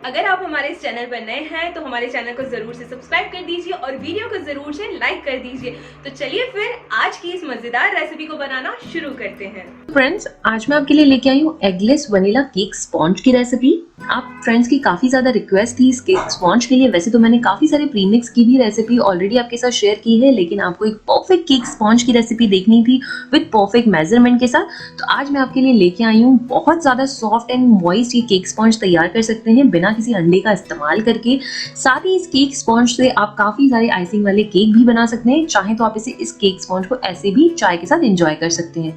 अगर आप हमारे इस चैनल पर नए हैं तो हमारे चैनल को जरूर से सब्सक्राइब कर दीजिए और वीडियो को जरूर से लाइक कर दीजिए। तो चलिए फिर आज की इस मजेदार रेसिपी को बनाना शुरू करते हैं। फ्रेंड्स, आज मैं आपके लिए लेके आई हूँ एगलेस वनीला केक स्पॉन्ज की रेसिपी। आप फ्रेंड्स की काफी ज्यादा रिक्वेस्ट थी इस केक स्पॉन्ज के लिए। वैसे तो मैंने काफी सारे प्रीमिक्स की भी रेसिपी ऑलरेडी आपके साथ शेयर की है, लेकिन आपको एक परफेक्ट केक स्पॉन्ज की रेसिपी देखनी थी विद परफेक्ट मेजरमेंट के साथ। तो आज मैं आपके लिए लेके आई हूँ बहुत ज्यादा सॉफ्ट एंड मॉइस्ट ये केक स्पॉन्ज तैयार कर सकते हैं बिना किसी अंडे का इस्तेमाल करके। साथ ही इस केक स्पॉन्ज से आप काफी सारे आइसिंग वाले केक भी बना सकते हैं। चाहे तो आप इस केक स्पॉन्ज को ऐसे भी चाय के साथ एंजॉय कर सकते हैं।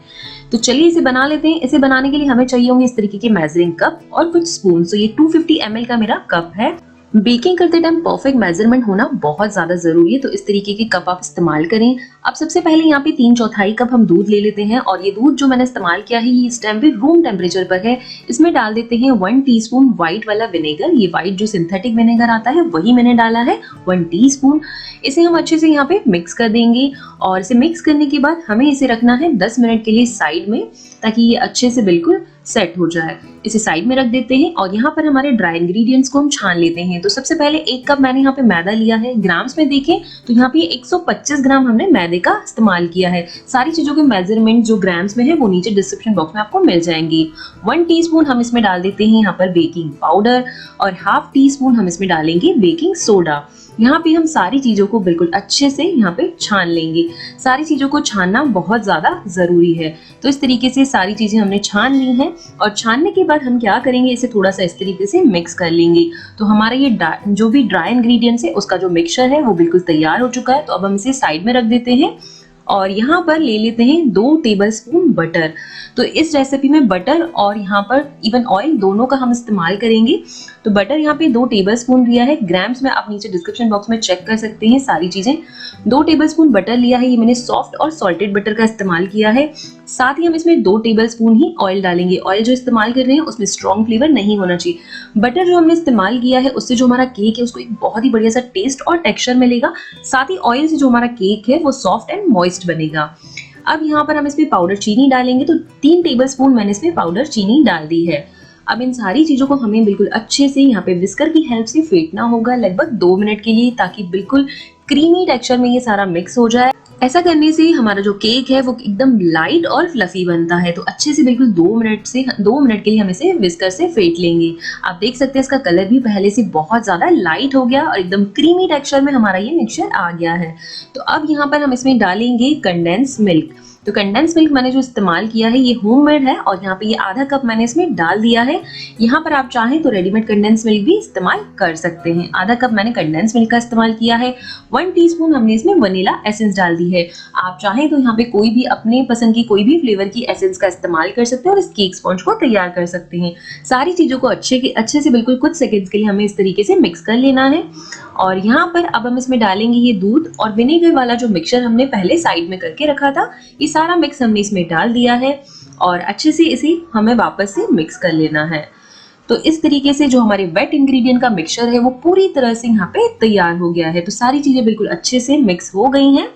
तो चलिए इसे बना लेते हैं। इसे बनाने के लिए हमें चाहिए होंगे इस तरीके के मेजरिंग कप और कुछ स्पून। तो ये 250 ml का मेरा कप है। बेकिंग करते टाइम परफेक्ट मेजरमेंट होना बहुत ज्यादा जरूरी है, तो इस तरीके के कप आप इस्तेमाल करें। अब सबसे पहले यहाँ पे 3/4 कप हम दूध ले लेते हैं और ये दूध जो मैंने इस्तेमाल किया है ये इस टाइम पे रूम टेम्परेचर पर है। इसमें डाल देते हैं 1 टीस्पून व्हाइट वाला विनेगर। ये व्हाइट जो सिंथेटिक विनेगर आता है वही मैंने डाला है 1 टीस्पून। इसे हम अच्छे से यहाँ पे मिक्स कर देंगे और इसे मिक्स करने के बाद हमें इसे रखना है 10 मिनट के लिए साइड में, ताकि ये अच्छे से बिल्कुल सेट हो जाए। इसे साइड में रख देते हैं और यहाँ पर हमारे ड्राई इंग्रेडिएंट्स को हम छान लेते हैं। तो सबसे पहले 1 कप मैंने यहाँ पे मैदा लिया है। ग्राम्स में देखें तो यहाँ पे 125 ग्राम हमने मैदे का इस्तेमाल किया है। सारी चीजों के मेजरमेंट जो ग्राम्स में है वो नीचे डिस्क्रिप्शन बॉक्स में आपको मिल जाएंगी। 1 टीस्पून हम इसमें डाल देते हैं यहाँ पर बेकिंग पाउडर और ½ टीस्पून हम इसमें डालेंगे बेकिंग सोडा। यहाँ पे हम सारी चीजों को बिल्कुल अच्छे से यहाँ पे छान लेंगे। सारी चीजों को छानना बहुत ज्यादा जरूरी है। तो इस तरीके से सारी चीजें हमने छान ली हैं और छानने के बाद हम क्या करेंगे, इसे थोड़ा सा इस तरीके से मिक्स कर लेंगे। तो हमारा ये जो भी ड्राई इंग्रेडिएंट्स है उसका जो मिक्सचर है वो बिल्कुल तैयार हो चुका है। तो अब हम इसे साइड में रख देते हैं और यहाँ पर ले लेते हैं 2 टेबलस्पून बटर। तो इस रेसिपी में बटर और यहाँ पर इवन ऑयल दोनों का हम इस्तेमाल करेंगे। तो बटर यहाँ पे 2 टेबलस्पून लिया है। ग्राम्स में आप नीचे डिस्क्रिप्शन बॉक्स में चेक कर सकते हैं सारी चीजें। 2 टेबलस्पून बटर लिया है। ये मैंने सॉफ्ट और सॉल्टेड बटर का इस्तेमाल किया है। साथ ही हम इसमें 2 टेबलस्पून ही ऑयल डालेंगे। ऑयल जो इस्तेमाल कर रहे हैं उसमें स्ट्रॉन्ग फ्लेवर नहीं होना चाहिए। बटर जो हमने इस्तेमाल किया है उससे जो हमारा केक है उसको एक बहुत ही बढ़िया सा टेस्ट और टेक्सचर मिलेगा। साथ ही ऑयल से जो हमारा केक है वो सॉफ्ट एंड मॉइस्ट बनेगा। अब यहाँ पर हम इसमें पाउडर चीनी डालेंगे। तो 3 टेबलस्पून मैंने इसमें पाउडर चीनी डाल दी है। अब इन सारी चीजों को हमें बिल्कुल अच्छे से यहाँ पे विस्कर की हेल्प से फेंटना होगा लगभग 2 मिनट के लिए, ताकि बिल्कुल क्रीमी टेक्सचर में ये सारा मिक्स हो जाए। ऐसा करने से हमारा जो केक है वो एकदम लाइट और फ्लफी बनता है। तो अच्छे से बिल्कुल 2 मिनट के लिए हम इसे विस्कर से फेंट लेंगे। आप देख सकते हैं इसका कलर भी पहले से बहुत ज्यादा लाइट हो गया और एकदम क्रीमी टेक्सचर में हमारा ये मिक्सचर आ गया है। तो अब यहाँ पर हम इसमें डालेंगे कंडेंस मिल्क। तो कंडेंस मिल्क मैंने जो इस्तेमाल किया है ये होममेड है और यहाँ पे ये ½ कप मैंने इसमें डाल दिया है। यहाँ पर आप चाहें तो रेडीमेड कंडेंस मिल्क भी इस्तेमाल कर सकते हैं। ½ कप मैंने कंडेंस मिल्क का इस्तेमाल किया है। 1 टीस्पून हमने इसमें वनीला एसेंस डाल दी है। आप चाहें तो यहाँ पे कोई भी अपने पसंद की कोई भी फ्लेवर की एसेंस का इस्तेमाल कर सकते हैं और इस केक स्पॉन्ज को तैयार कर सकते हैं। सारी चीजों को अच्छे से बिल्कुल कुछ सेकेंड्स के लिए हमें इस तरीके से मिक्स कर लेना है। और यहाँ पर अब हम इसमें डालेंगे ये दूध और विनेगर वाला जो मिक्सचर हमने पहले साइड में करके रखा था। ये सारा मिक्स हमने इसमें डाल दिया है और अच्छे से इसे हमें वापस से मिक्स कर लेना है। तो इस तरीके से जो हमारे वेट इंग्रेडिएंट का मिक्सचर है वो पूरी तरह से यहाँ पे तैयार हो गया है। तो सारी चीजें बिल्कुल अच्छे से मिक्स हो गई हैं।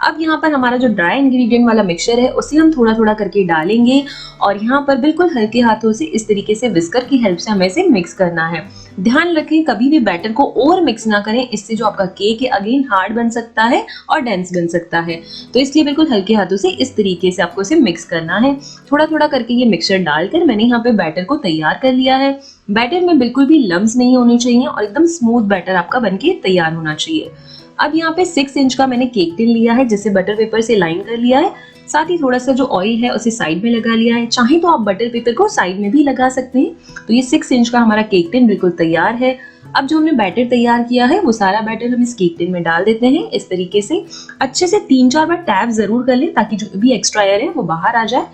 अब यहाँ पर हमारा जो ड्राई इंग्रेडिएंट वाला मिक्सचर है उसे हम थोड़ा थोड़ा करके डालेंगे और यहाँ पर बिल्कुल हल्के हाथों से इस तरीके से विस्कर की हेल्प से हमें इसे मिक्स करना है। ध्यान रखें कभी भी बैटर को ओवर मिक्स ना करें, इससे जो आपका केक है अगेन हार्ड बन सकता है और डेंस बन सकता है। तो इसलिए बिल्कुल हल्के हाथों से इस तरीके से आपको इसे मिक्स करना है। थोड़ा थोड़ा करके ये मिक्सचर डालकर मैंने यहाँ पे बैटर को तैयार कर लिया है। बैटर में बिल्कुल भी लम्स नहीं होने चाहिए और एकदम स्मूथ बैटर आपका बनके तैयार होना चाहिए। अब यहाँ पे 6 इंच का मैंने केक टिन लिया है जिसे बटर पेपर से लाइन कर लिया है। साथ ही थोड़ा सा जो ऑयल है उसे साइड में लगा लिया है। चाहे तो आप बटर पेपर को साइड में भी लगा सकते हैं। तो ये 6 इंच का हमारा केक टिन बिल्कुल तैयार है। अब जो हमने बैटर तैयार किया है वो सारा बैटर हम इस केक टिन में डाल देते हैं। इस तरीके से अच्छे से 3-4 बार टैप जरूर कर लें ताकि जो भी एक्स्ट्रा एयर है वो बाहर आ जाए।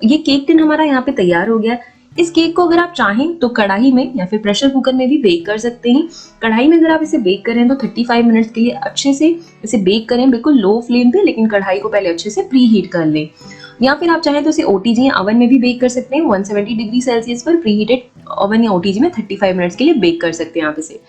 ये केक टिन हमारा यहाँ पे तैयार हो गया। इस केक को अगर आप चाहें तो कढ़ाई में या फिर प्रेशर कुकर में भी बेक कर सकते हैं। कढ़ाई में अगर आप इसे बेक करें तो 35 मिनट्स के लिए अच्छे से इसे बेक करें, बिल्कुल लो फ्लेम पे, लेकिन कढ़ाई को पहले अच्छे से प्री हीट कर लें। या फिर आप चाहें तो इसे ओटीजी या ओवन में भी बेक कर सकते हैं। 170 डिग्री सेल्सियस पर प्री हीटेड ओवन या ओटीजी में 35 मिनट्स के लिए बेक कर सकते हैं आप इसे।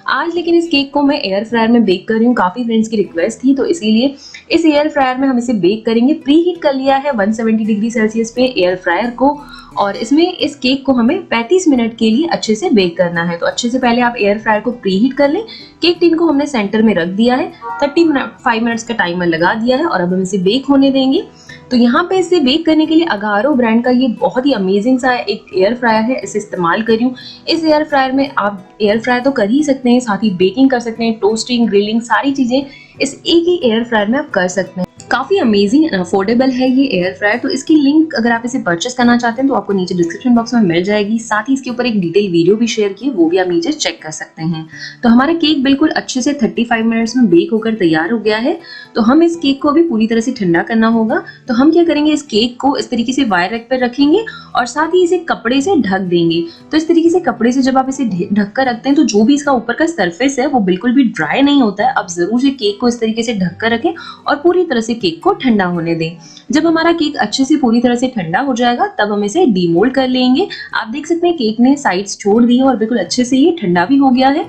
आज लेकिन इस केक को मैं एयर फ्रायर में बेक कर रही हूँ। काफी फ्रेंड्स की रिक्वेस्ट थी तो इसीलिए इस एयर फ्रायर में हम इसे बेक करेंगे। प्री हीट कर लिया है 170 डिग्री सेल्सियस पे एयर फ्रायर को और इसमें इस केक को हमें 35 मिनट के लिए अच्छे से बेक करना है। तो अच्छे से पहले आप एयर फ्रायर को प्रीहीट कर लें। केक टिन को हमने सेंटर में रख दिया है, 35 मिनट्स का टाइमर लगा दिया है और अब हम इसे बेक होने देंगे। तो यहाँ पे इसे बेक करने के लिए अगारो ब्रांड का ये बहुत ही अमेजिंग सा एक एयर फ्रायर है, इसे इस्तेमाल करियो। इस एयर फ्रायर में आप एयर फ्रायर तो कर ही सकते हैं, साथ ही बेकिंग कर सकते हैं, टोस्टिंग, ग्रिलिंग, सारी चीजें इस एक ही एयर फ्रायर में आप कर सकते हैं। काफी अमेजिंग एंड अफोर्डेबल है ये एयर फ्रायर। तो इसकी लिंक अगर आप इसे परचेस करना चाहते हैं तो आपको नीचे डिस्क्रिप्शन बॉक्स में मिल जाएगी। साथ ही इसके ऊपर एक डिटेल वीडियो भी शेयर की है, वो भी आप नीचे चेक कर सकते हैं। तो हमारा केक बिल्कुल अच्छे से 35 मिनट्स में बेक होकर तैयार हो गया है। तो हम इस केक को अभी पूरी तरह से ठंडा करना होगा। तो हम क्या करेंगे, इस केक को इस तरीके से वायर रैक पर रखेंगे और साथ ही इसे कपड़े से ढक देंगे। तो इस तरीके से कपड़े से जब आप इसे ढक कर रखते हैं तो जो भी इसका ऊपर का सरफेस है वो बिल्कुल भी ड्राई नहीं होता है। आप जरूर से केक को इस तरीके से ढक कर रखें और पूरी तरह से केक को ठंडा होने दें। जब हमारा केक अच्छे से पूरी तरह से ठंडा हो जाएगा तब हम इसे डीमोल्ड कर लेंगे। आप देख सकते हैं केक ने साइड्स छोड़ दी है और बिल्कुल अच्छे से ये ठंडा भी हो गया है।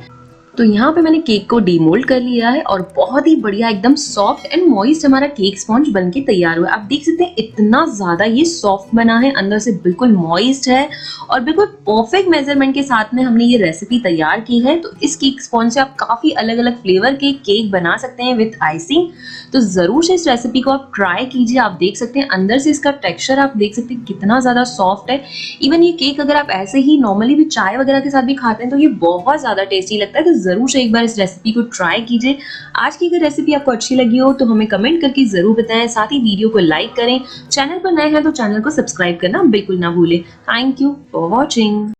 तो यहाँ पे मैंने केक को डीमोल्ड कर लिया है और बहुत ही बढ़िया एकदम सॉफ्ट एंड मॉइस्ट हमारा केक स्पॉन्ज बनके तैयार हुआ है। आप देख सकते हैं इतना ज्यादा ये सॉफ्ट बना है, अंदर से बिल्कुल मॉइस्ट है और बिल्कुल परफेक्ट मेजरमेंट के साथ में हमने ये रेसिपी तैयार की है। तो इस केक स्पॉन्ज से आप काफी अलग अलग फ्लेवर के केक बना सकते हैं विथ आइसिंग। तो जरूर से इस रेसिपी को आप ट्राई कीजिए। आप देख सकते हैं अंदर से इसका टेक्सचर आप देख सकते हैं कितना ज्यादा सॉफ्ट है। इवन ये केक अगर आप ऐसे ही नॉर्मली भी चाय वगैरह के साथ भी खाते हैं तो ये बहुत ज्यादा टेस्टी लगता है। तो जरूर से एक बार इस रेसिपी को ट्राई कीजिए। आज की अगर रेसिपी आपको अच्छी लगी हो तो हमें कमेंट करके जरूर बताएं। साथ ही वीडियो को लाइक करें। चैनल पर नए हैं तो चैनल को सब्सक्राइब करना बिल्कुल ना भूलें। Thank you for watching.